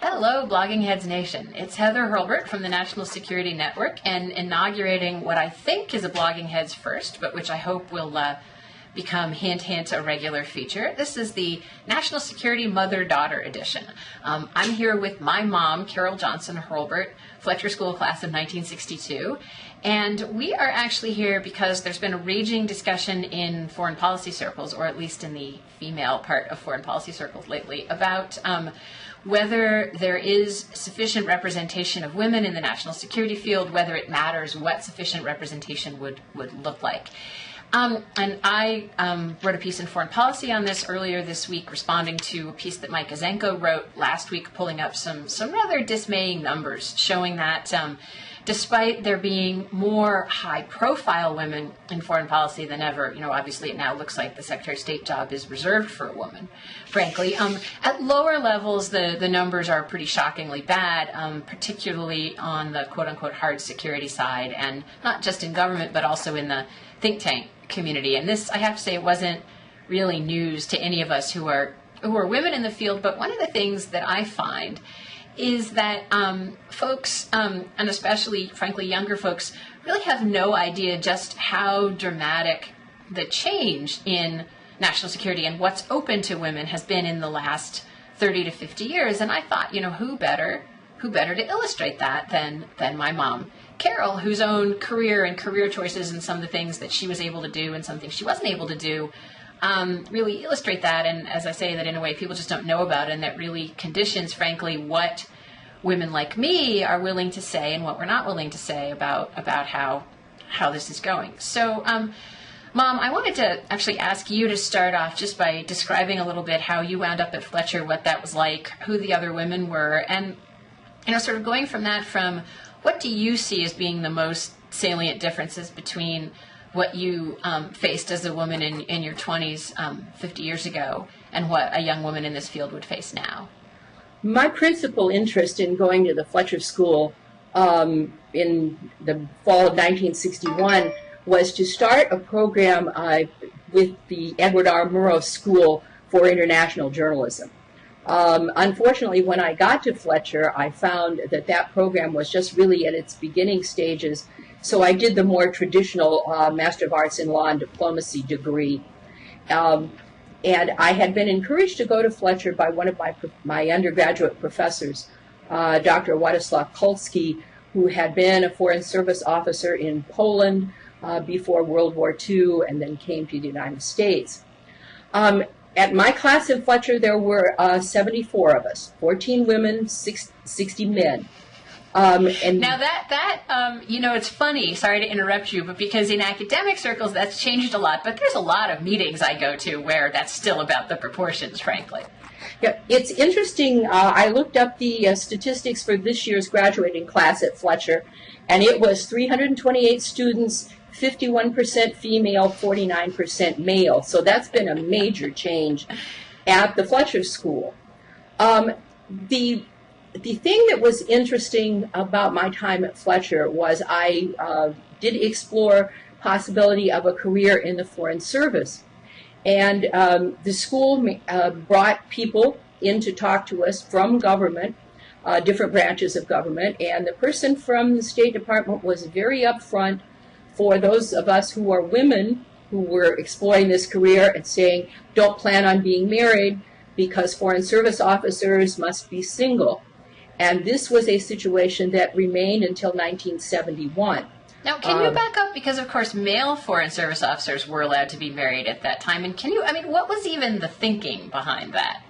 Hello, Blogging Heads Nation. It's Heather Hurlburt from the National Security Network, and inaugurating what I think is a Blogging Heads first, but which I hope will become hint, hint, a regular feature. This is the National Security Mother-Daughter Edition. I'm here with my mom, Carol Johnson Hurlburt, Fletcher School class of 1962, and we are actually here because there's been a raging discussion in foreign policy circles, or at least in the female part of foreign policy circles lately, about whether there is sufficient representation of women in the national security field, whether it matters what sufficient representation would look like. And I wrote a piece in Foreign Policy on this earlier this week, responding to a piece that Mike Azenko wrote last week, pulling up some rather dismaying numbers, showing that despite there being more high-profile women in foreign policy than ever, obviously it now looks like the Secretary of State job is reserved for a woman, frankly. At lower levels, the numbers are pretty shockingly bad, particularly on the quote-unquote hard security side, and not just in government, but also in the think tank community. And this, I have to say, it wasn't really news to any of us who are women in the field, but one of the things that I find is that folks, and especially, frankly, younger folks, really have no idea just how dramatic the change in national security and what's open to women has been in the last 30 to 50 years. And I thought, who better to illustrate that than my mom, Carol, whose own career and career choices and some of the things that she was able to do and some things she wasn't able to do really illustrate that. And as I say, that in a way people just don't know about, and that really conditions, frankly, what women like me are willing to say and what we're not willing to say about how this is going. So, Mom, I wanted to actually ask you to start off just by describing a little bit how you wound up at Fletcher, what that was like, who the other women were, and sort of going from that, what do you see as being the most salient differences between what you faced as a woman in your 20s 50 years ago and what a young woman in this field would face now? My principal interest in going to the Fletcher School in the fall of 1961 was to start a program with the Edward R. Murrow School for International Journalism. Unfortunately, when I got to Fletcher, I found that program was just really at its beginning stages. So I did the more traditional Master of Arts in Law and Diplomacy degree. And I had been encouraged to go to Fletcher by one of my undergraduate professors, Dr. Władysław Kulski, who had been a Foreign Service officer in Poland before World War II and then came to the United States. At my class in Fletcher, there were 74 of us, 14 women, 60 men. And now it's funny, sorry to interrupt you, but because in academic circles that's changed a lot, but there's a lot of meetings I go to where that's still about the proportions, frankly. Yeah, it's interesting. I looked up the statistics for this year's graduating class at Fletcher, and it was 328 students, 51% female, 49% male. So that's been a major change at the Fletcher School. The thing that was interesting about my time at Fletcher was I did explore possibility of a career in the Foreign Service. And the school brought people in to talk to us from government, different branches of government, and the person from the State Department was very upfront for those of us who are women who were exploring this career and saying, don't plan on being married because Foreign Service officers must be single. And this was a situation that remained until 1971. Now, can you back up? Because, of course, male Foreign Service officers were allowed to be married at that time. And what was even the thinking behind that?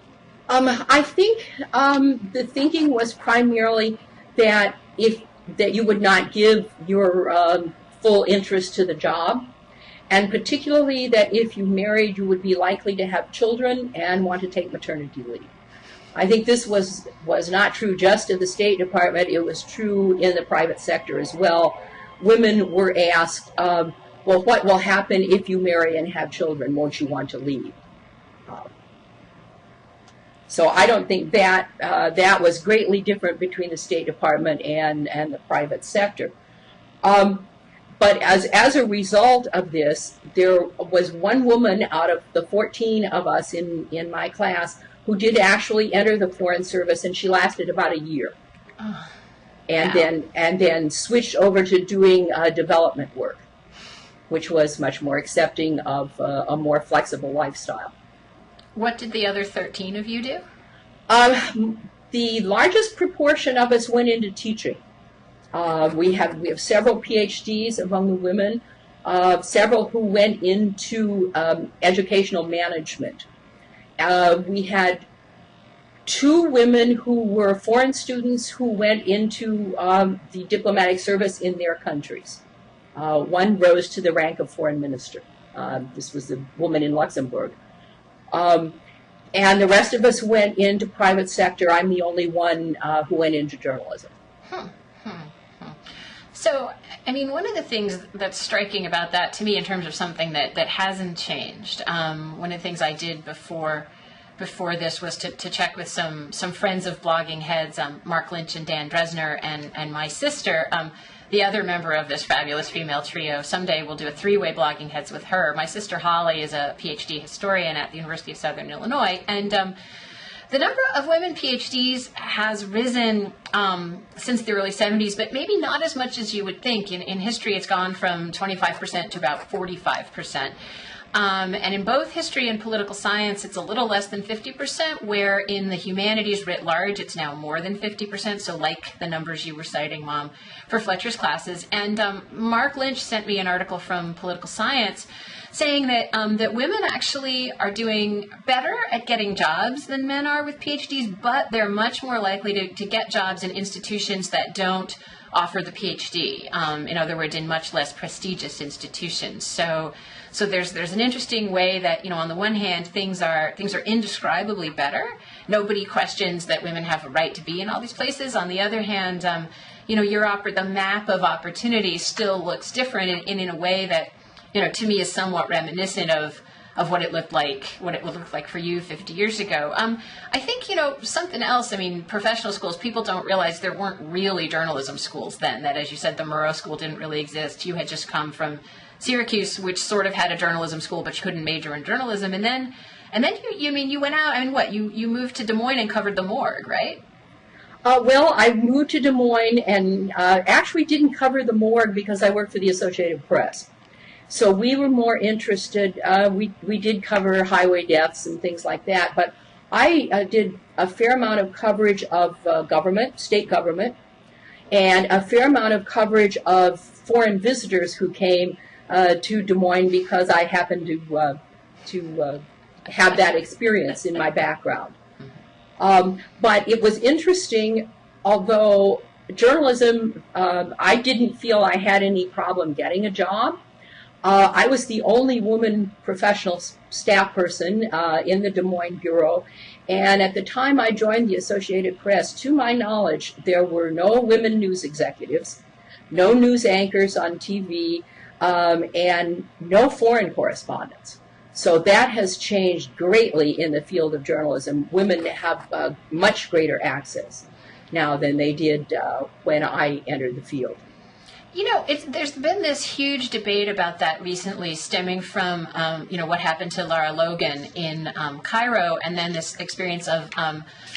I think the thinking was primarily that you would not give your full interest to the job, and particularly that if you married, you would be likely to have children and want to take maternity leave. I think this was not true just in the State Department. It was true in the private sector as well. Women were asked, well, what will happen if you marry and have children? Won't you want to leave? So I don't think that was greatly different between the State Department and the private sector. But as a result of this, there was one woman out of the 14 of us in my class who did actually enter the Foreign Service, and she lasted about a year. Oh, and wow. then switched over to doing development work, which was much more accepting of a more flexible lifestyle. What did the other 13 of you do? The largest proportion of us went into teaching. We have several PhDs among the women, several who went into educational management. We had 2 women who were foreign students who went into the diplomatic service in their countries. One rose to the rank of foreign minister. This was a woman in Luxembourg. And the rest of us went into private sector. I'm the only one who went into journalism. So, I mean, one of the things that's striking about that to me in terms of something that hasn't changed, one of the things I did before this was to check with some friends of blogging heads, Mark Lynch and Dan Dresner, and my sister, the other member of this fabulous female trio. Someday we'll do a 3-way blogging heads with her. My sister Holly is a PhD historian at the University of Southern Illinois, and the number of women PhDs has risen since the early 70s, but maybe not as much as you would think. In history, it's gone from 25% to about 45%. And in both history and political science, it's a little less than 50%, where in the humanities writ large, it's now more than 50%. So like the numbers you were citing, Mom, for Fletcher's classes. And Mark Lynch sent me an article from Political Science saying that that women actually are doing better at getting jobs than men are with PhDs, but they're much more likely to get jobs in institutions that don't offer the PhD. In other words, in much less prestigious institutions. So there's an interesting way that, on the one hand, things are indescribably better. Nobody questions that women have a right to be in all these places. On the other hand, the map of opportunity still looks different in a way that, to me is somewhat reminiscent of what it looked like for you 50 years ago. I think, something else, professional schools, people don't realize there weren't really journalism schools then, that, as you said, the Murrow School didn't really exist. You had just come from Syracuse, which sort of had a journalism school, but you couldn't major in journalism. And then you went out, you moved to Des Moines and covered the morgue, right? Well, I moved to Des Moines and actually didn't cover the morgue because I worked for the Associated Press. So we were more interested, we did cover highway deaths and things like that, but I did a fair amount of coverage of government, state government, and a fair amount of coverage of foreign visitors who came to Des Moines because I happened to have that experience in my background. But it was interesting, although journalism, I didn't feel I had any problem getting a job. I was the only woman professional staff person in the Des Moines Bureau, and at the time I joined the Associated Press, to my knowledge, there were no women news executives, no news anchors on TV, and no foreign correspondents. So that has changed greatly in the field of journalism. Women have much greater access now than they did when I entered the field. There's been this huge debate about that recently, stemming from, what happened to Lara Logan in Cairo, and then this experience of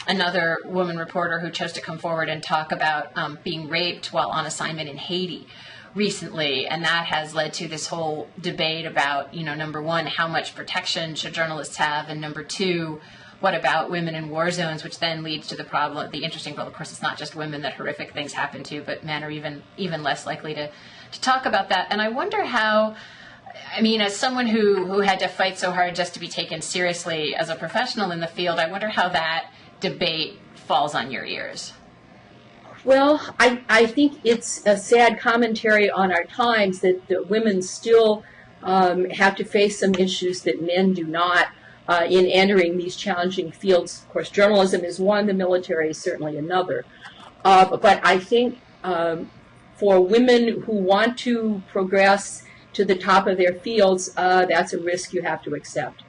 another woman reporter who chose to come forward and talk about being raped while on assignment in Haiti recently. And that has led to this whole debate about, number one, how much protection should journalists have, and number two, what about women in war zones, which then leads to the interesting problem. Of course, it's not just women that horrific things happen to, but men are even less likely to talk about that. And I wonder how, as someone who had to fight so hard just to be taken seriously as a professional in the field, I wonder how that debate falls on your ears. Well, I think it's a sad commentary on our times that the women still have to face some issues that men do not. In entering these challenging fields. Of course, journalism is one, the military is certainly another. But I think for women who want to progress to the top of their fields, that's a risk you have to accept.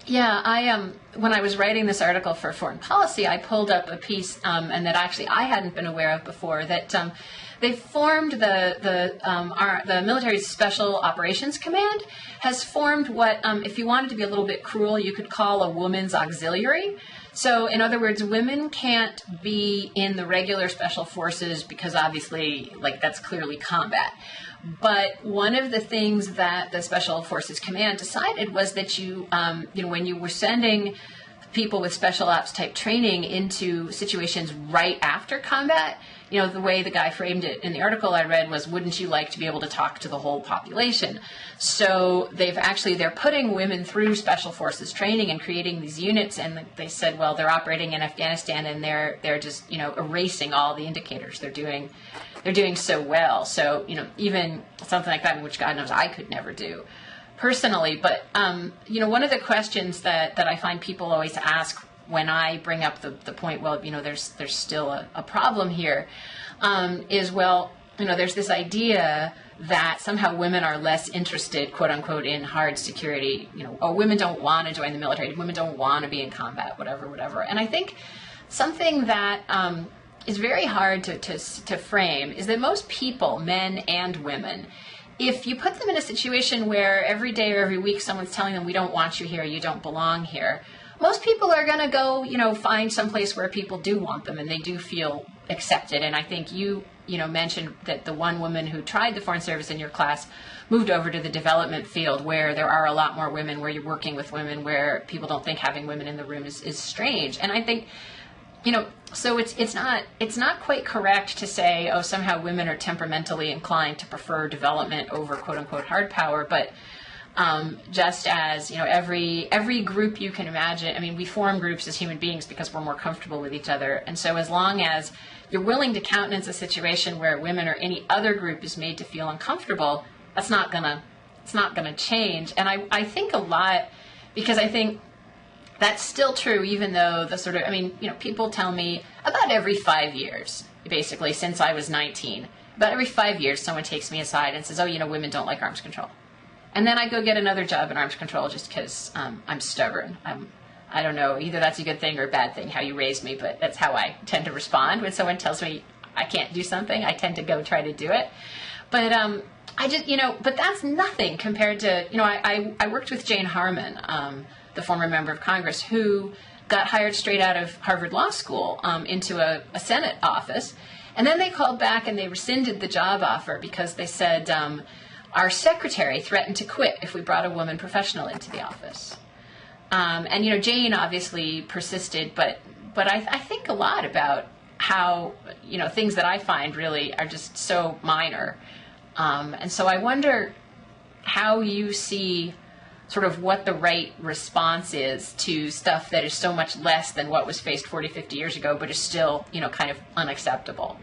Yeah, when I was writing this article for Foreign Policy, I pulled up a piece, and that actually I hadn't been aware of before, that they formed the military's Special Operations Command has formed what, if you wanted to be a little bit cruel, you could call a woman's auxiliary. So, in other words, women can't be in the regular special forces because obviously, like, that's clearly combat. But one of the things that the Special Forces Command decided was that when you were sending people with special ops type training into situations right after combat, the way the guy framed it in the article I read was, wouldn't you like to be able to talk to the whole population? So they're putting women through special forces training and creating these units, and they said, well, they're operating in Afghanistan and they're just, erasing all the indicators. They're doing so well. So, even something like that, which God knows I could never do personally. But, one of the questions that I find people always ask when I bring up the point, well, there's still a problem here, is, well, there's this idea that somehow women are less interested, quote unquote, in hard security. Women don't want to join the military. Women don't want to be in combat, whatever. And I think something that is very hard to frame is that most people, men and women, if you put them in a situation where every day or every week someone's telling them, we don't want you here, you don't belong here, most people are going to go, find some place where people do want them and they do feel accepted. And I think you mentioned that the one woman who tried the Foreign Service in your class moved over to the development field, where there are a lot more women, where you're working with women, where people don't think having women in the room is strange. And I think, so it's not quite correct to say, oh, somehow women are temperamentally inclined to prefer development over quote unquote hard power, but just as, every group you can imagine, we form groups as human beings because we're more comfortable with each other. And so as long as you're willing to countenance a situation where women or any other group is made to feel uncomfortable, it's not gonna change. And I think a lot, because I think that's still true, even though the sort of, people tell me about every 5 years, basically, since I was 19, about every 5 years, someone takes me aside and says, oh, women don't like arms control. And then I go get another job in arms control just because I'm stubborn. I don't know, either that's a good thing or a bad thing, how you raised me, but that's how I tend to respond. When someone tells me I can't do something, I tend to go try to do it. But but that's nothing compared to, I worked with Jane Harman, the former member of Congress, who got hired straight out of Harvard Law School into a Senate office. And then they called back and they rescinded the job offer because they said, our secretary threatened to quit if we brought a woman professional into the office. And, Jane obviously persisted, but I think a lot about how, things that I find really are just so minor. And so I wonder how you see sort of what the right response is to stuff that is so much less than what was faced 40, 50 years ago, but is still, kind of unacceptable.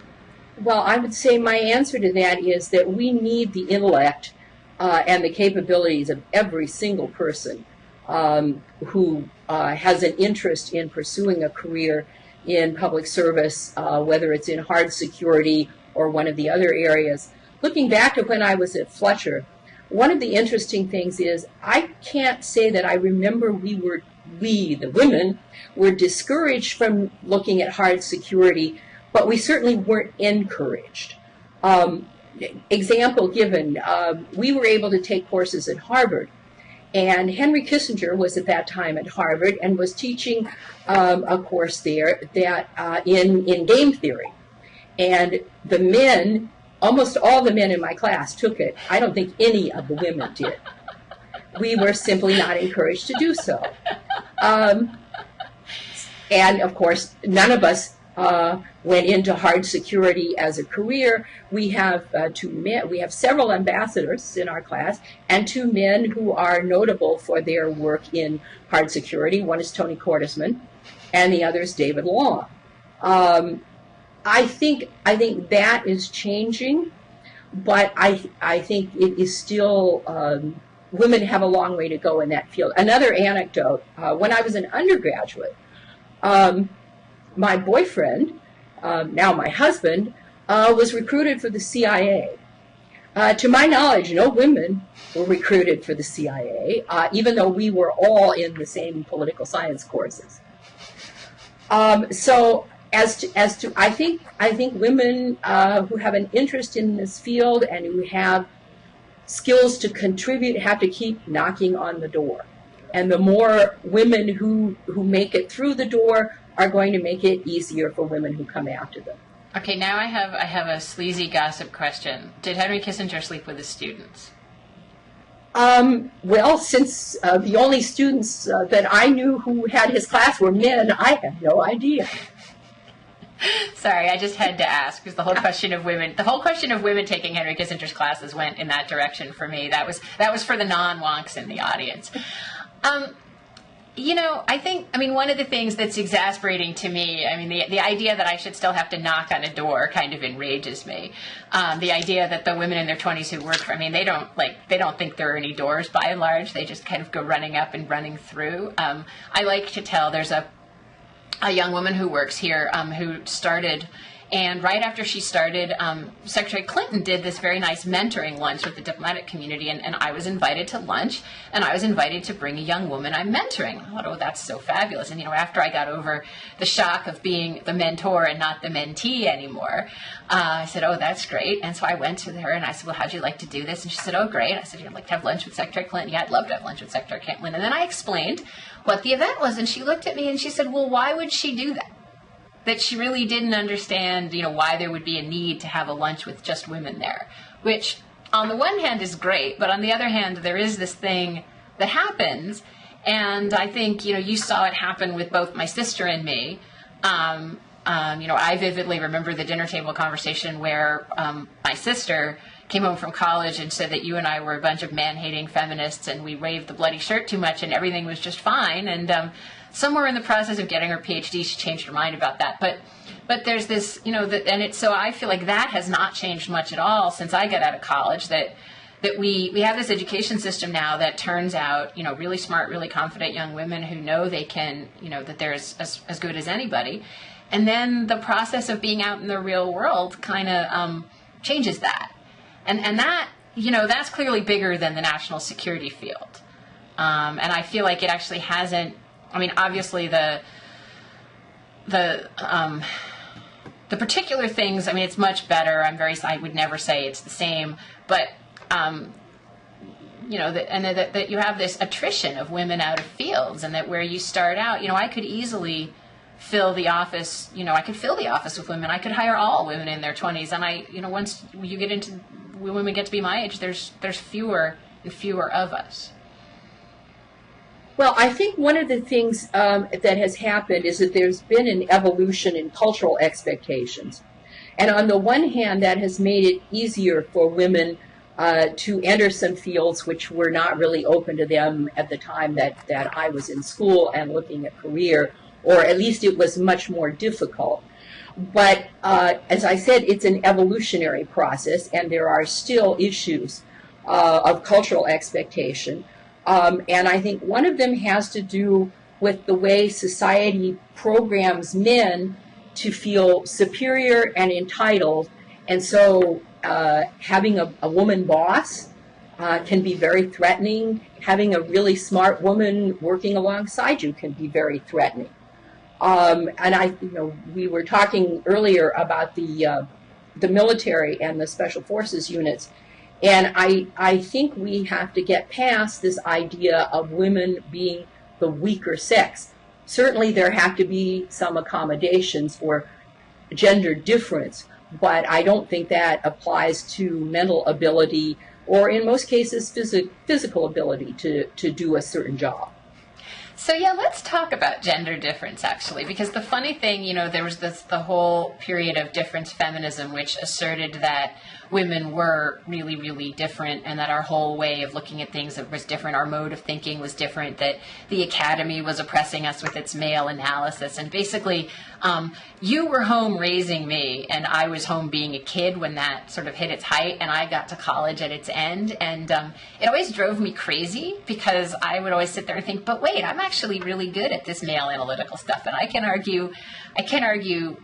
Well, I would say my answer to that is that we need the intellect and the capabilities of every single person who has an interest in pursuing a career in public service, whether it's in hard security or one of the other areas. Looking back at when I was at Fletcher, one of the interesting things is I can't say that I remember we, the women, were discouraged from looking at hard security, but we certainly weren't encouraged. Example given, we were able to take courses at Harvard, and Henry Kissinger was at that time at Harvard and was teaching a course there that in game theory. And the men, almost all the men in my class took it. I don't think any of the women did. We were simply not encouraged to do so. And of course, none of us went into hard security as a career. We have two men. We have several ambassadors in our class, and two men who are notable for their work in hard security. One is Tony Cordesman, and the other is David Long. I think that is changing, but I think it is still women have a long way to go in that field. Another anecdote: when I was an undergraduate, my boyfriend, now my husband, was recruited for the CIA. To my knowledge, no women were recruited for the CIA, even though we were all in the same political science courses. So as to I think women who have an interest in this field and who have skills to contribute have to keep knocking on the door. And the more women who make it through the door are going to make it easier for women who come after them. Okay, now I have a sleazy gossip question. Did Henry Kissinger sleep with his students? Well, since the only students that I knew who had his class were men, I have no idea. Sorry, I just had to ask because the whole question of women taking Henry Kissinger's classes went in that direction for me. That was for the non-wonks in the audience. One of the things that's exasperating to me, the idea that I should still have to knock on a door kind of enrages me. The idea that the women in their 20s who work for, they don't think there are any doors by and large. They just kind of go running up and running through. I like to tell, there's a young woman who works here who started, and right after she started, Secretary Clinton did this very nice mentoring lunch with the diplomatic community, and I was invited to lunch, and I was invited to bring a young woman I'm mentoring. I thought, oh, that's so fabulous. And, after I got over the shock of being the mentor and not the mentee anymore, I said, oh, that's great. And so I went to her, and I said, well, how'd you like to do this? And she said, oh, great. I said, you'd like to have lunch with Secretary Clinton? Yeah, I'd love to have lunch with Secretary Clinton. And then I explained what the event was, and she looked at me, and she said, well, why would she do that? That she really didn't understand, why there would be a need to have a lunch with just women there, which on the one hand is great, but on the other hand, there is this thing that happens, and I think, you saw it happen with both my sister and me. I vividly remember the dinner table conversation where my sister came home from college and said that you and I were a bunch of man-hating feminists and we waved the bloody shirt too much and everything was just fine. And somewhere in the process of getting her PhD, she changed her mind about that. But there's this, so I feel like that has not changed much at all since I got out of college, that we have this education system now that turns out, really smart, really confident young women who know they can, that they're as good as anybody. And then the process of being out in the real world kind of changes that. And that, that's clearly bigger than the national security field. And I feel like it actually hasn't, obviously the particular things, it's much better. I would never say it's the same, but, that you have this attrition of women out of fields, and that where you start out, I could easily fill the office, I could fill the office with women. I could hire all women in their 20s. And once you get into, when we get to be my age, there's fewer and fewer of us. Well, I think one of the things that has happened is that there's been an evolution in cultural expectations. And on the one hand, that has made it easier for women to enter some fields which were not really open to them at the time that I was in school and looking at career, or at least it was much more difficult. But as I said, it's an evolutionary process, and there are still issues of cultural expectation. And I think one of them has to do with the way society programs men to feel superior and entitled. And so having a woman boss can be very threatening. Having a really smart woman working alongside you can be very threatening. And we were talking earlier about the military and the special forces units. And I think we have to get past this idea of women being the weaker sex. Certainly there have to be some accommodations for gender difference, but I don't think that applies to mental ability or in most cases physical ability to do a certain job. So yeah, let's talk about gender difference actually, because the funny thing, there was the whole period of difference feminism, which asserted that women were really, really different, and that our whole way of looking at things was different, our mode of thinking was different, that the academy was oppressing us with its male analysis, and basically you were home raising me, and I was home being a kid when that sort of hit its height, and I got to college at its end, and it always drove me crazy, because I would always sit there and think, but wait, I'm actually really good at this male analytical stuff, and I can argue, I can argue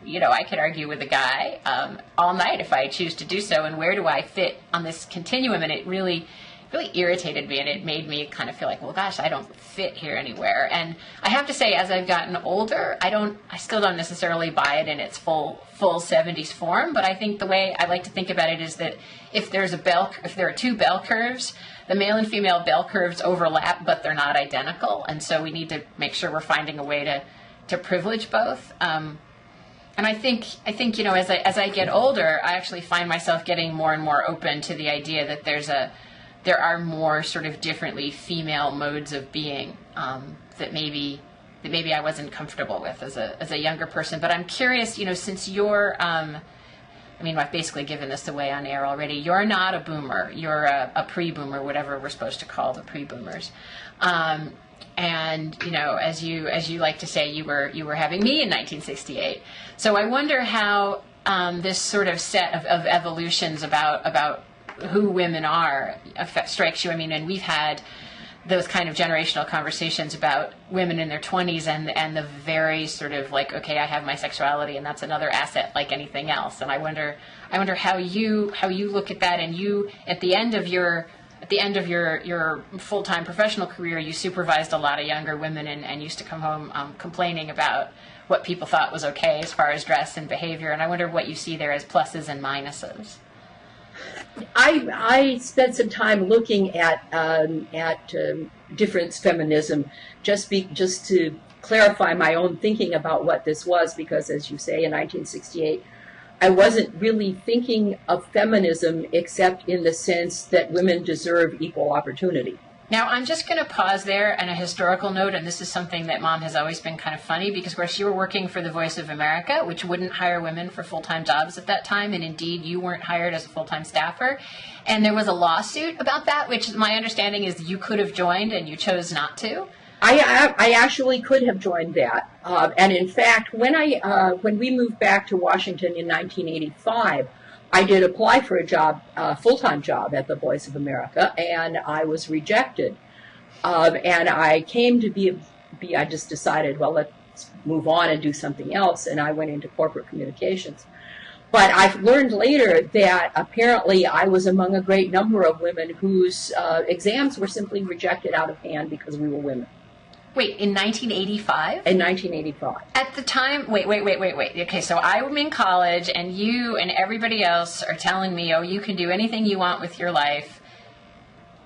with a guy all night if I choose to do so, and where do I fit on this continuum? And it really irritated me, and it made me kind of feel like, well, gosh, I don't fit here anywhere. And I have to say, as I've gotten older, I still don't necessarily buy it in its full 70s form, but I think the way I like to think about it is that if there are two bell curves, the male and female bell curves overlap, but they're not identical, and so we need to make sure we're finding a way to privilege both. And I think as I get older, I actually find myself getting more and more open to the idea that there are more sort of differently female modes of being that maybe I wasn't comfortable with as a younger person. But I'm curious, since you're, I've basically given this away on air already. You're not a boomer. You're a pre-boomer, whatever we're supposed to call the pre-boomers. And as you like to say, you were having me in 1968. So I wonder how this sort of set of evolutions about who women are strikes you. And we've had those kind of generational conversations about women in their 20s and the very sort of like, okay, I have my sexuality and that's another asset like anything else. And I wonder how you look at that. And you, at the end of your full-time professional career, you supervised a lot of younger women and used to come home complaining about what people thought was okay as far as dress and behavior. And I wonder what you see there as pluses and minuses. I spent some time looking at difference feminism, just to clarify my own thinking about what this was, because as you say, in 1968, I wasn't really thinking of feminism except in the sense that women deserve equal opportunity. Now, I'm just going to pause there on a historical note, and this is something that Mom has always been kind of funny, because, of course, you were working for the Voice of America, which wouldn't hire women for full-time jobs at that time, and indeed, you weren't hired as a full-time staffer. And there was a lawsuit about that, which my understanding is you could have joined, and you chose not to. I actually could have joined that. And in fact, when we moved back to Washington in 1985, I did apply for a job, full-time job at the Voice of America, and I was rejected. And I came to I just decided, well, let's move on and do something else, and I went into corporate communications. But I've learned later that apparently I was among a great number of women whose exams were simply rejected out of hand because we were women. Wait, in 1985? In 1985. At the time, wait. Okay, so I'm in college, and you and everybody else are telling me, oh, you can do anything you want with your life.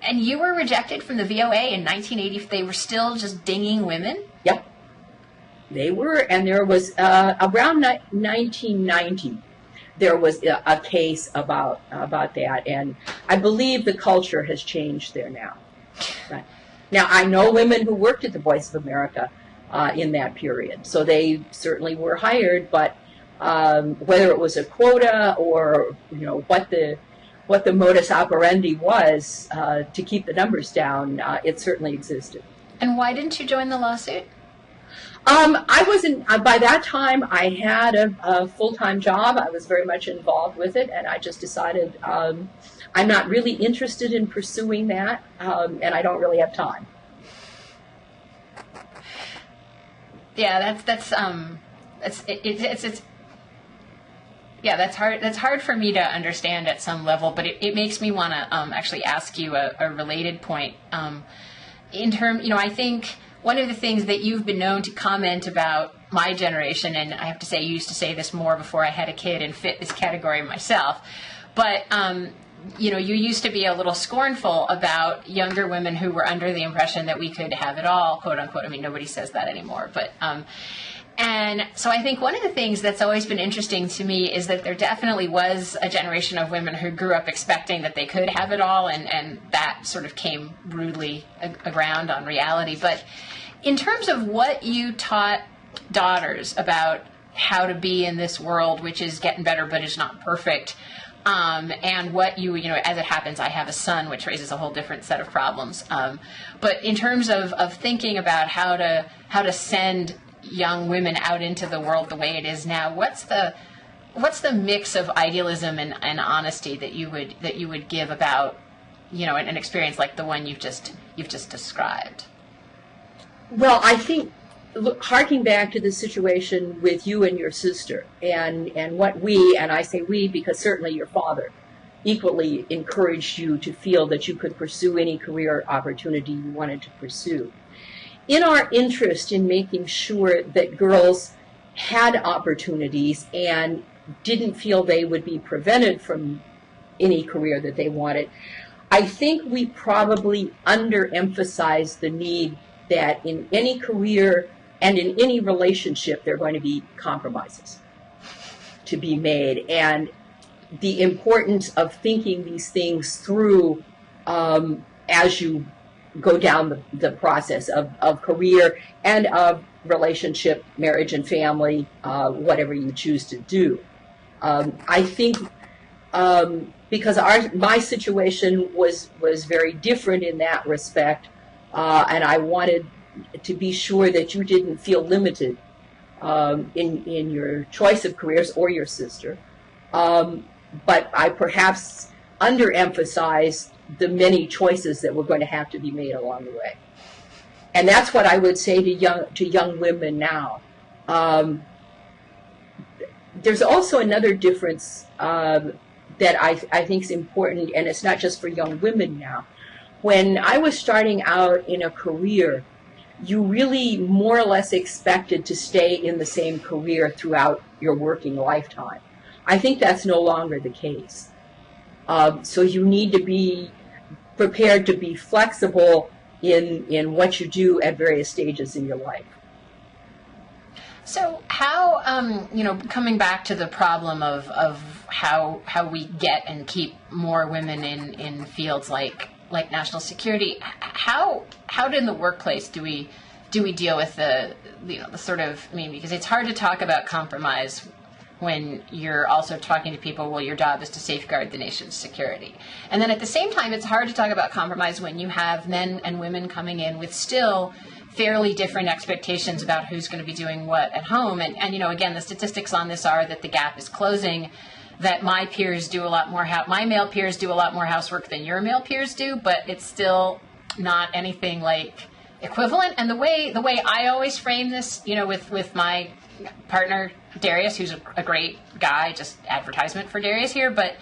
And you were rejected from the VOA in 1980. They were still just dinging women? Yep. They were, and there was, around 1990, there was a case about that, and I believe the culture has changed there now. Right. Now, I know women who worked at the Voice of America in that period, so they certainly were hired, but whether it was a quota or what the modus operandi was to keep the numbers down, it certainly existed. And why didn't you join the lawsuit? I wasn't, by that time I had a full-time job. I was very much involved with it, and I just decided I'm not really interested in pursuing that, and I don't really have time. Yeah, that's hard. That's hard for me to understand at some level, but it makes me want to actually ask you a related point. I think one of the things that you've been known to comment about my generation, and I have to say you used to say this more before I had a kid and fit this category myself, but you used to be a little scornful about younger women who were under the impression that we could have it all, quote unquote. I mean, nobody says that anymore, but and so I think one of the things that's always been interesting to me is that there definitely was a generation of women who grew up expecting that they could have it all, and that sort of came rudely aground on reality. But in terms of what you taught daughters about how to be in this world, which is getting better but is not perfect, and what as it happens, I have a son, which raises a whole different set of problems. But in terms of thinking about how to send young women out into the world the way it is now, what's the mix of idealism and honesty that you would give about an experience like the one you've just described? Well, I think, look, harking back to the situation with you and your sister, and what we, and I say we because certainly your father, equally encouraged you to feel that you could pursue any career opportunity you wanted to pursue. In our interest in making sure that girls had opportunities and didn't feel they would be prevented from any career that they wanted, I think we probably underemphasized the need that in any career and in any relationship there are going to be compromises to be made, and the importance of thinking these things through as you go down the process of career and of relationship, marriage and family, whatever you choose to do. I think because my situation was very different in that respect, and I wanted to be sure that you didn't feel limited in your choice of careers, or your sister. But I perhaps underemphasized the many choices that were going to have to be made along the way. And that's what I would say to young women now. There's also another difference that I think is important, and it's not just for young women now. When I was starting out in a career, you really more or less expected to stay in the same career throughout your working lifetime. I think that's no longer the case. So you need to be prepared to be flexible in what you do at various stages in your life. So how, coming back to the problem of how we get and keep more women in fields like national security, how in the workplace do we deal with the sort of, because it's hard to talk about compromise when you're also talking to people, well, your job is to safeguard the nation's security. And then at the same time, it's hard to talk about compromise when you have men and women coming in with still fairly different expectations about who's going to be doing what at home. And again, the statistics on this are that the gap is closing, that my peers do a lot more, my male peers do a lot more housework than your male peers do, but it's still not anything like equivalent. And the way I always frame this, with my partner, Darius, who's a great guy, just advertisement for Darius here, but,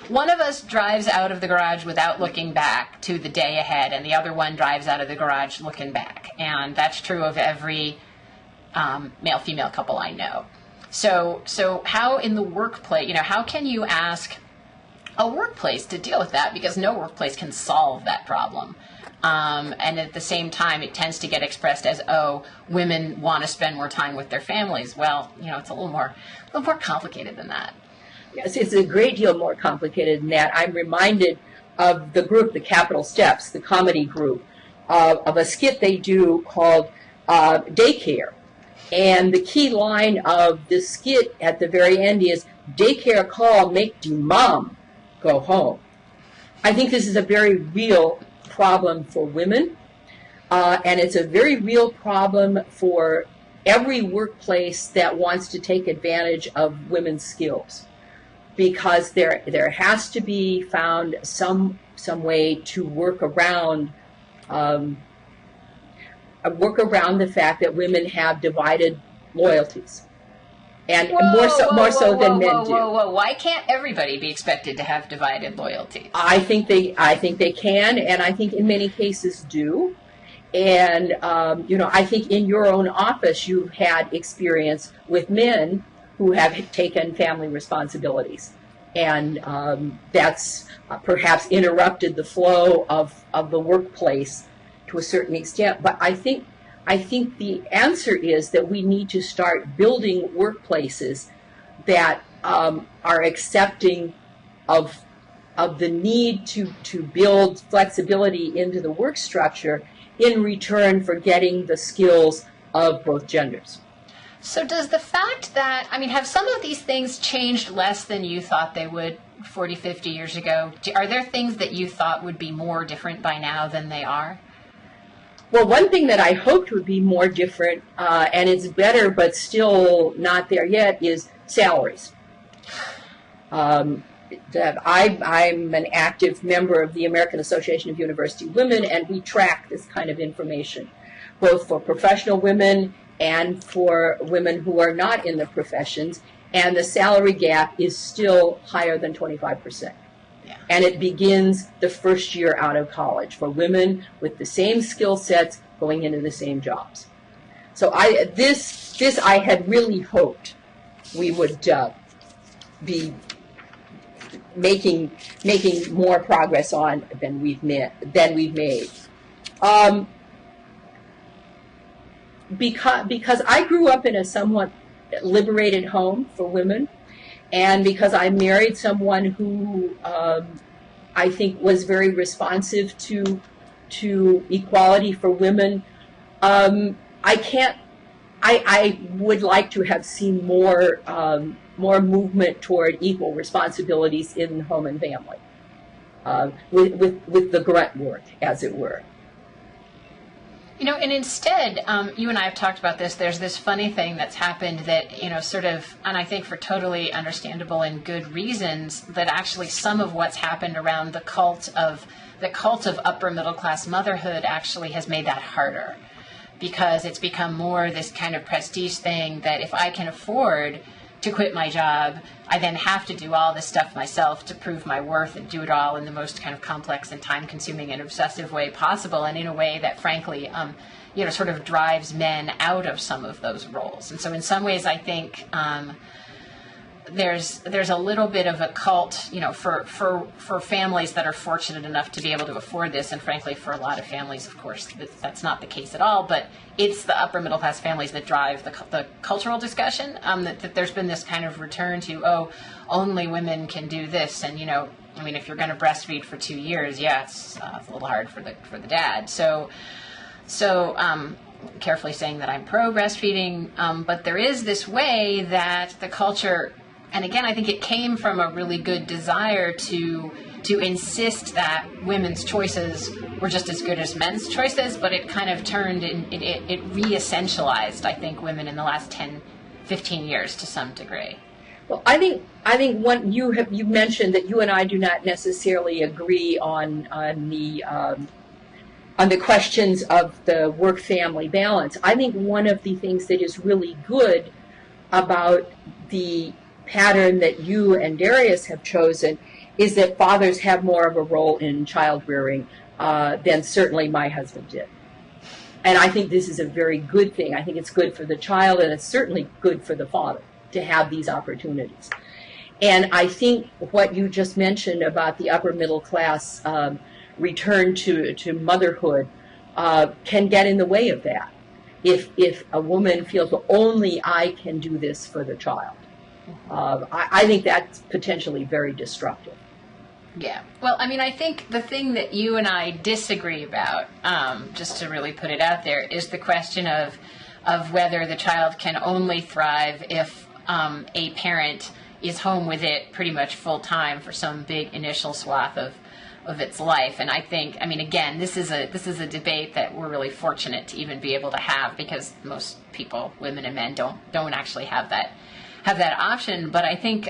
one of us drives out of the garage without looking back to the day ahead, and the other one drives out of the garage looking back. And that's true of every male-female couple I know. So how in the workplace, how can you ask a workplace to deal with that? Because no workplace can solve that problem. And at the same time, it tends to get expressed as, oh, women want to spend more time with their families. Well, it's a little more complicated than that. Yes, it's a great deal more complicated than that. I'm reminded of the group, the Capital Steps, the comedy group, of a skit they do called Daycare. And the key line of the skit at the very end is, daycare call, make the mom go home. I think this is a very real problem for women, and it's a very real problem for every workplace that wants to take advantage of women's skills, because there has to be found some way to work around the fact that women have divided loyalties, and more so than men do. Why can't everybody be expected to have divided loyalties? I think they can, and I think in many cases do. And I think in your own office you've had experience with men who have taken family responsibilities, and that's perhaps interrupted the flow of the workplace to a certain extent. But I think the answer is that we need to start building workplaces that are accepting of the need to build flexibility into the work structure in return for getting the skills of both genders. So does the fact that, have some of these things changed less than you thought they would 40, 50 years ago? Are there things that you thought would be more different by now than they are? Well, one thing that I hoped would be more different, and it's better but still not there yet, is salaries. That I'm an active member of the American Association of University Women, and we track this kind of information. both for professional women and for women who are not in the professions, and the salary gap is still higher than 25%. Yeah. And it begins the first year out of college for women with the same skill sets going into the same jobs. So this I had really hoped we would be making more progress on than we've made. Because I grew up in a somewhat liberated home for women, and because I married someone who I think was very responsive to equality for women, I would like to have seen more movement toward equal responsibilities in home and family, with the grunt work, as it were. You know, and instead, you and I have talked about this, there's this funny thing that's happened that, you know, sort of, and I think for totally understandable and good reasons, that actually some of what's happened around the cult of upper middle class motherhood actually has made that harder, because it's become more this kind of prestige thing that if I can afford to quit my job, I then have to do all this stuff myself to prove my worth and do it all in the most kind of complex and time-consuming and obsessive way possible, and in a way that, frankly, you know, sort of drives men out of some of those roles. And so in some ways, I think there's a little bit of a cult, you know, for families that are fortunate enough to be able to afford this, and frankly, for a lot of families, of course, that's not the case at all, but it's the upper middle class families that drive the cultural discussion, that there's been this kind of return to, oh, only women can do this, and, you know, I mean, if you're going to breastfeed for 2 years, yeah, it's a little hard for the dad. So carefully saying that I'm pro breastfeeding, but there is this way that the culture, and again, I think it came from a really good desire to insist that women's choices were just as good as men's choices, but it kind of turned, it re-essentialized, I think, women in the last 10, 15 years to some degree. Well, I think one you mentioned that you and I do not necessarily agree on the questions of the work-family balance. I think one of the things that is really good about the pattern that you and Darius have chosen is that fathers have more of a role in child rearing than certainly my husband did. And I think this is a very good thing. I think it's good for the child, and it's certainly good for the father to have these opportunities. And I think what you just mentioned about the upper middle class return to motherhood can get in the way of that. If a woman feels, well, only I can do this for the child. I think that's potentially very destructive. Yeah. Well, I mean, I think the thing that you and I disagree about, just to really put it out there, is the question of whether the child can only thrive if a parent is home with it pretty much full time for some big initial swath of its life. And I think, I mean, again, this is a debate that we're really fortunate to even be able to have, because most people, women and men, don't actually have that option. But I think,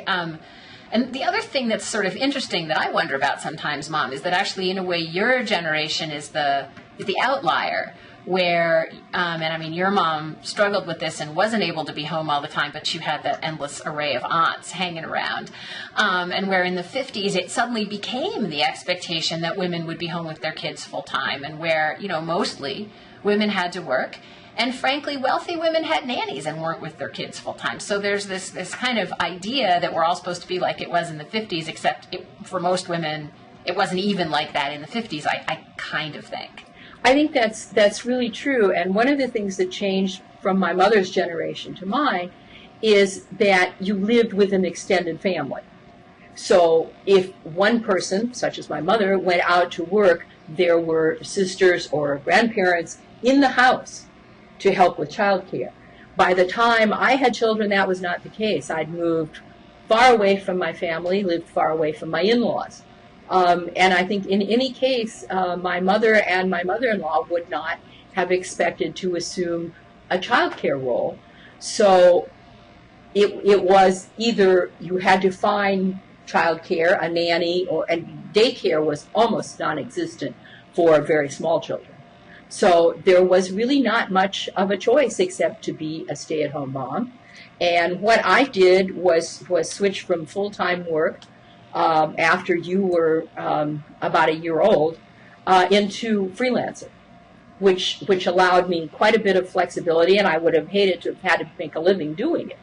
and the other thing that's sort of interesting that I wonder about sometimes, Mom, is that actually, in a way, your generation is the outlier, where, and I mean, your mom struggled with this and wasn't able to be home all the time, but you had that endless array of aunts hanging around. And where in the 50s, it suddenly became the expectation that women would be home with their kids full time, and where, you know, mostly women had to work. And frankly, wealthy women had nannies and weren't with their kids full time. So there's this kind of idea that we're all supposed to be like it was in the 50s, except for most women, it wasn't even like that in the 50s, I kind of think. I think that's really true. And one of the things that changed from my mother's generation to mine is that you lived with an extended family. So if one person, such as my mother, went out to work, there were sisters or grandparents in the house to help with childcare. By the time I had children, that was not the case. I'd moved far away from my family, lived far away from my in-laws. And I think in any case, my mother and my mother-in-law would not have expected to assume a childcare role. So it was either you had to find childcare, a nanny, and daycare was almost non-existent for very small children. So there was really not much of a choice except to be a stay-at-home mom. And what I did was switch from full-time work after you were about a year old into freelancing, which allowed me quite a bit of flexibility, and I would have hated to have had to make a living doing it.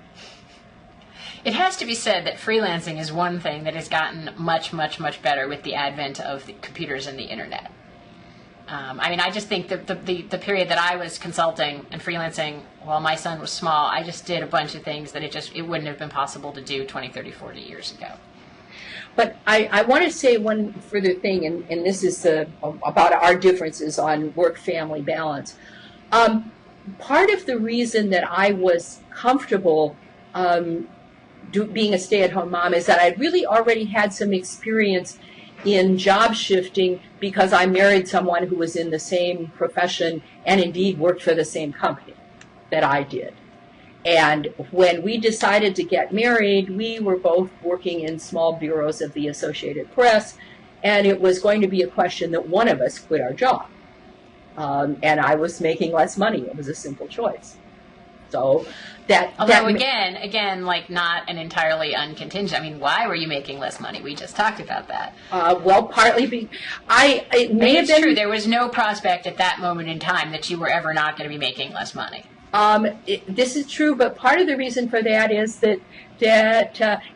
It has to be said that freelancing is one thing that has gotten much, much, much better with the advent of the computers and the internet. I mean, I just think that the period that I was consulting and freelancing while my son was small, I just did a bunch of things that it wouldn't have been possible to do 20, 30, 40 years ago. But I want to say one further thing, and this is about our differences on work-family balance. Part of the reason that I was comfortable being a stay-at-home mom is that I really already had some experience in job shifting because I married someone who was in the same profession and indeed worked for the same company that I did. And when we decided to get married, we were both working in small bureaus of the Associated Press, and it was going to be a question that one of us quit our job. And I was making less money. It was a simple choice. So Although again, like not an entirely uncontingent. I mean, why were you making less money? We just talked about that. Well, partly it may have been true. There was no prospect at that moment in time that you were ever not going to be making less money. This is true, but part of the reason for that is that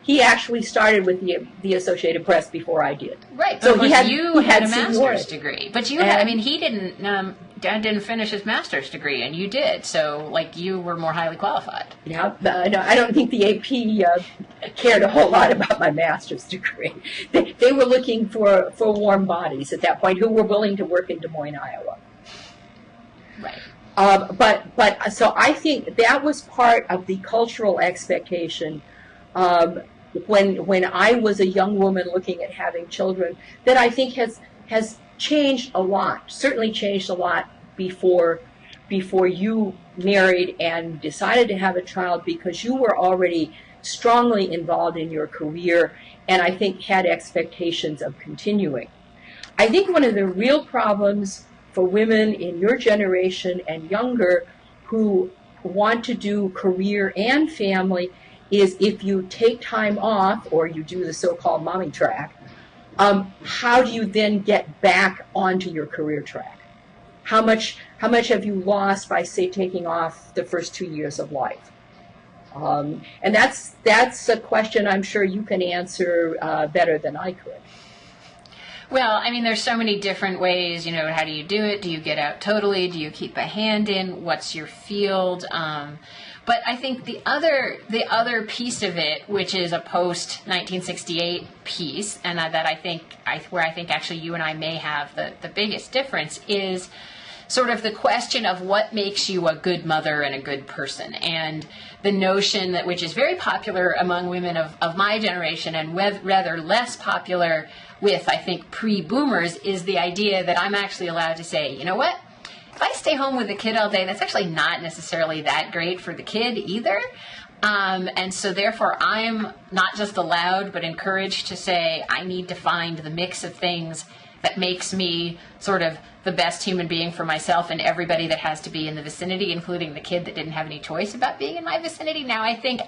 he actually started with the Associated Press before I did. Right. So he had a master's seniority. degree, but you had. I mean, he didn't. Dad didn't finish his master's degree, and you did. So, like, you were more highly qualified. Yeah, no, I don't think the AP cared a whole lot about my master's degree. They were looking for warm bodies at that point who were willing to work in Des Moines, Iowa. Right. But so I think that was part of the cultural expectation when I was a young woman looking at having children that I think has changed a lot. Certainly changed a lot before you married and decided to have a child, because you were already strongly involved in your career and I think had expectations of continuing. I think one of the real problems for women in your generation and younger who want to do career and family is if you take time off or you do the so-called mommy track, how do you then get back onto your career track? How much have you lost by, say, taking off the first 2 years of life? And that's a question I'm sure you can answer better than I could. Well, I mean, there's so many different ways, you know, how do you do it? Do you get out totally? Do you keep a hand in? What's your field? But I think the other piece of it, which is a post-1968 piece, and where I think actually you and I may have the biggest difference, is sort of the question of what makes you a good mother and a good person. And the notion that, which is very popular among women of my generation and rather less popular with, I think, pre-boomers, is the idea that I'm actually allowed to say, you know what? If I stay home with the kid all day, that's actually not necessarily that great for the kid either. And so therefore I'm not just allowed but encouraged to say I need to find the mix of things that makes me sort of the best human being for myself and everybody that has to be in the vicinity, including the kid that didn't have any choice about being in my vicinity. Now I think,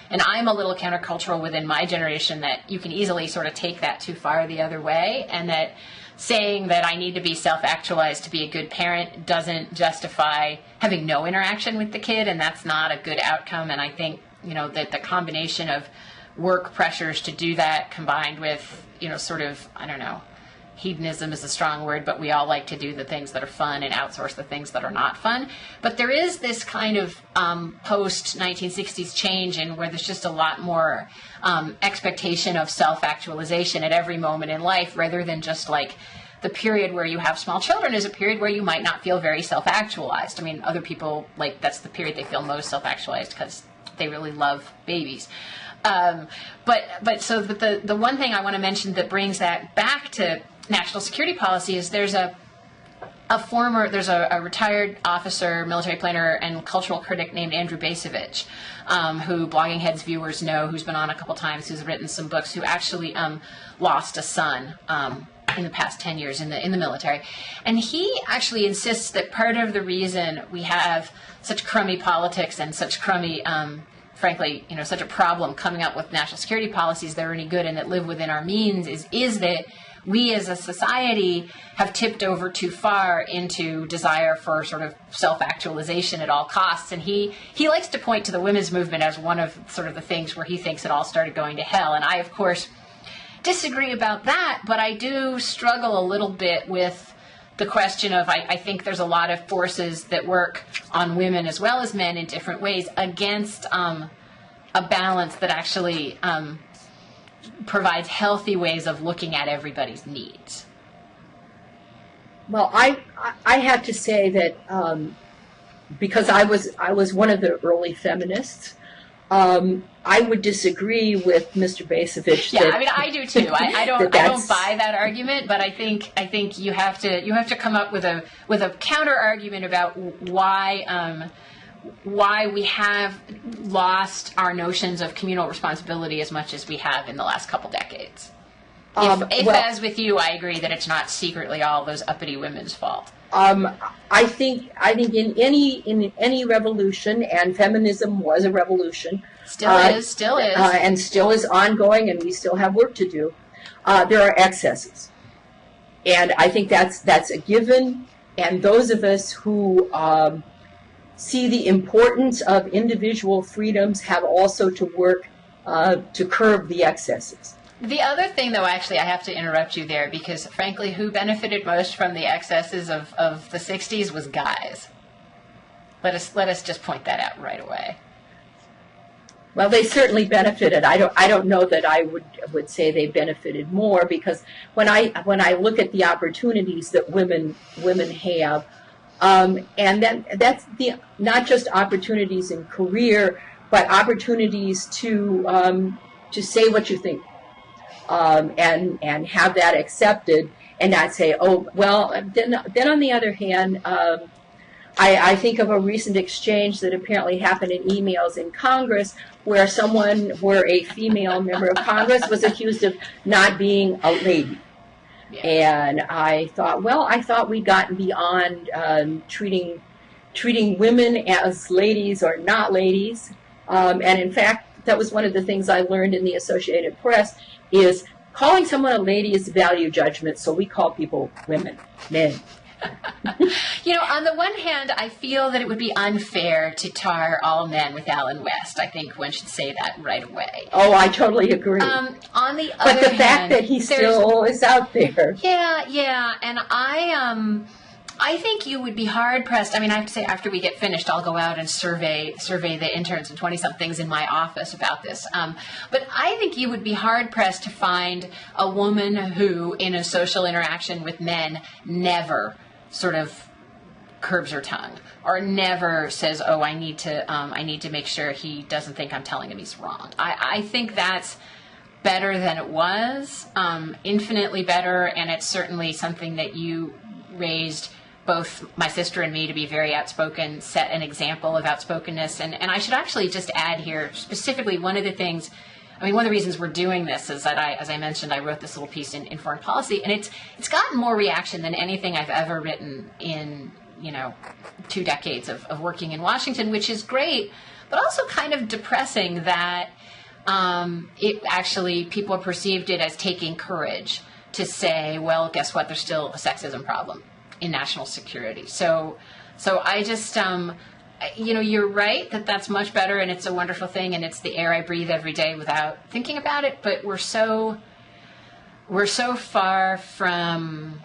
and I'm a little countercultural within my generation, that you can easily sort of take that too far the other way, and that saying that I need to be self-actualized to be a good parent doesn't justify having no interaction with the kid, and that's not a good outcome. And I think, you know, that the combination of work pressures to do that combined with, you know, sort of, I don't know, hedonism is a strong word, but we all like to do the things that are fun and outsource the things that are not fun. But there is this kind of post-1960s change in where there's just a lot more expectation of self-actualization at every moment in life, rather than just like the period where you have small children is a period where you might not feel very self-actualized. I mean, other people, like, that's the period they feel most self-actualized because they really love babies. But the one thing I want to mention that brings that back to national security policy is there's a retired officer, military planner, and cultural critic named Andrew Bacevich, who Blogging Heads viewers know, who's been on a couple times, who's written some books, who actually lost a son in the past 10 years in the military. And he actually insists that part of the reason we have such crummy politics and such crummy, frankly, such a problem coming up with national security policies that are any good and that live within our means is that we as a society have tipped over too far into desire for sort of self-actualization at all costs. And he likes to point to the women's movement as one of sort of the things where he thinks it all started going to hell. And I, of course, disagree about that, but I do struggle a little bit with the question of, I think there's a lot of forces that work on women as well as men in different ways against a balance that actually provides healthy ways of looking at everybody's needs. Well, I have to say that because I was one of the early feminists, I would disagree with Mr. Basovich. Yeah, I do too. I don't buy that argument, but I think you have to come up with a counter argument about why we have lost our notions of communal responsibility as much as we have in the last couple decades. As with you, I agree that it's not secretly all those uppity women's fault. I think in any revolution, and feminism was a revolution. Still is. And still is ongoing, and we still have work to do. There are excesses. And I think that's a given. And those of us who see the importance of individual freedoms have also to work to curb the excesses. The other thing, though, actually, I have to interrupt you there because, frankly, who benefited most from the excesses of the 60s was guys. Let us just point that out right away. Well, they certainly benefited. I don't know that I would say they benefited more because when I look at the opportunities that women have, and then that's not just opportunities in career, but opportunities to say what you think. And have that accepted and not say, oh, well, then on the other hand, I think of a recent exchange that apparently happened in emails in Congress where a female member of Congress was accused of not being a lady. Yeah. And I thought we'd gotten beyond treating women as ladies or not ladies. And in fact, that was one of the things I learned in the Associated Press is calling someone a lady is value judgment, so we call people women, men. On the one hand, I feel that it would be unfair to tar all men with Alan West. I think one should say that right away. Oh, I totally agree. On the other hand, but the fact that he still is out there. Yeah, and I think you would be hard-pressed. I have to say, after we get finished, I'll go out and survey the interns and 20-somethings in my office about this. But I think you would be hard-pressed to find a woman who, in a social interaction with men, never sort of curbs her tongue or never says, oh, I need to make sure he doesn't think I'm telling him he's wrong. I think that's better than it was, infinitely better, and it's certainly something that you raised both my sister and me to be very outspoken, set an example of outspokenness. And I should actually just add here, specifically, one of the reasons we're doing this is that as I mentioned, I wrote this little piece in Foreign Policy, and it's gotten more reaction than anything I've ever written in, 2 decades of working in Washington, which is great, but also kind of depressing that it actually, people perceived it as taking courage to say, well, guess what, there's still a sexism problem in national security. So I just, you're right that that's much better and it's a wonderful thing and it's the air I breathe every day without thinking about it. But we're so far from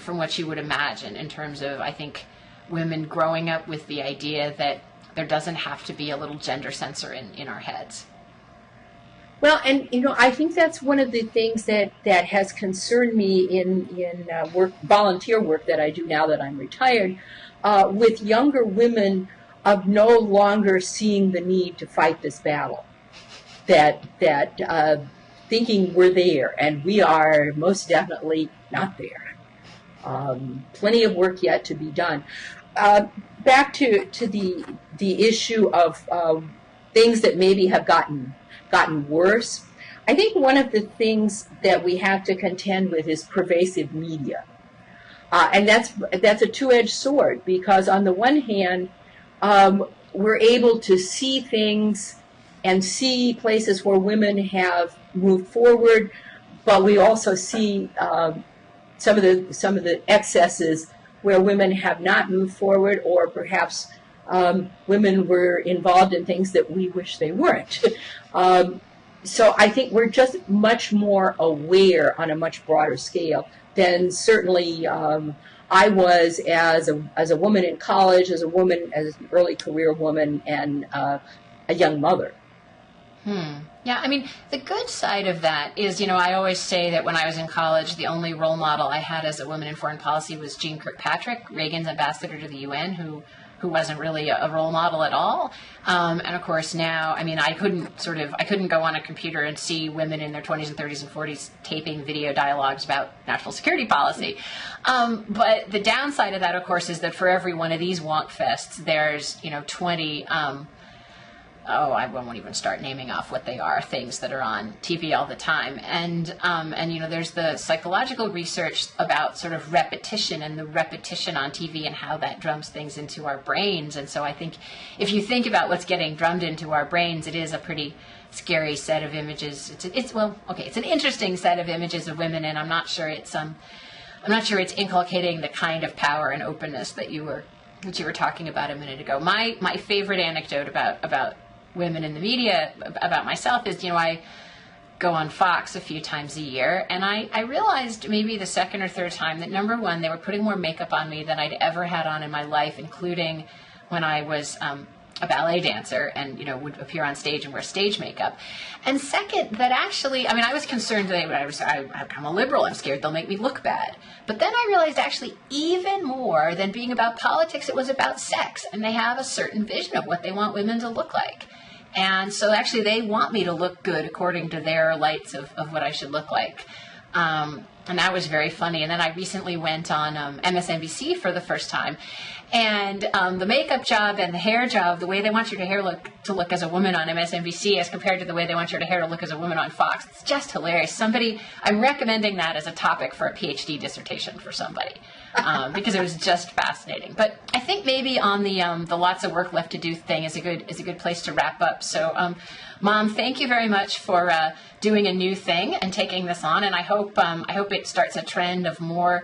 what you would imagine in terms of, I think, women growing up with the idea that there doesn't have to be a little gender censor in our heads. Well, and I think that's one of the things that has concerned me in volunteer work that I do now that I'm retired, with younger women of no longer seeing the need to fight this battle, that thinking we're there, and we are most definitely not there. Plenty of work yet to be done. Back to the issue of things that maybe have gotten worse. I think one of the things that we have to contend with is pervasive media. And that's a two-edged sword, because on the one hand, we're able to see things and see places where women have moved forward, but we also see some of the excesses where women have not moved forward, or perhaps women were involved in things that we wish they weren't. So I think we're just much more aware on a much broader scale than certainly I was as a woman in college, as an early career woman, and a young mother. Yeah, I mean, the good side of that is, I always say that when I was in college, the only role model I had as a woman in foreign policy was Jeane Kirkpatrick, Reagan's ambassador to the UN, who wasn't really a role model at all. And of course now, I mean, I couldn't go on a computer and see women in their 20s and 30s and 40s taping video dialogues about national security policy. But the downside of that, of course, is that for every one of these wonk fests, there's, 20, I won't even start naming off what they are, things that are on TV all the time. And there's the psychological research about sort of repetition and the repetition on TV and how that drums things into our brains. And so I think if you think about what's getting drummed into our brains, it is a pretty scary set of images. It's an interesting set of images of women, and I'm not sure it's inculcating the kind of power and openness that you were talking about a minute ago. My favorite anecdote about women in the media about myself is, I go on Fox a few times a year, and I realized maybe the second or third time that, number one, they were putting more makeup on me than I'd ever had on in my life, including when I was a ballet dancer and, would appear on stage and wear stage makeup. And second, that actually, I mean, I was concerned that I'm a liberal, I'm scared they'll make me look bad. But then I realized actually even more than being about politics, it was about sex, and they have a certain vision of what they want women to look like. And so actually they want me to look good according to their lights of what I should look like. And that was very funny. And then I recently went on MSNBC for the first time. And the makeup job and the hair job, the way they want your hair to look as a woman on MSNBC as compared to the way they want your hair to look as a woman on Fox, it's just hilarious. I'm recommending that as a topic for a PhD dissertation for somebody, because it was just fascinating. But I think maybe on the lots of work left to do thing is a good place to wrap up. So, Mom, thank you very much for doing a new thing and taking this on. And I hope it starts a trend of more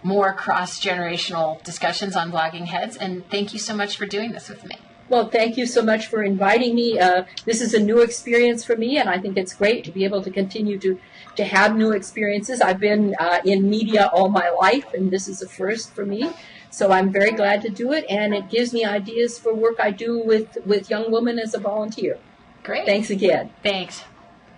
cross-generational discussions on Blogging Heads, and thank you so much for doing this with me. Well, thank you so much for inviting me. This is a new experience for me, and I think it's great to be able to continue to have new experiences. I've been in media all my life, and this is a first for me, so I'm very glad to do it, and it gives me ideas for work I do with young women as a volunteer. Great. Thanks again. Thanks.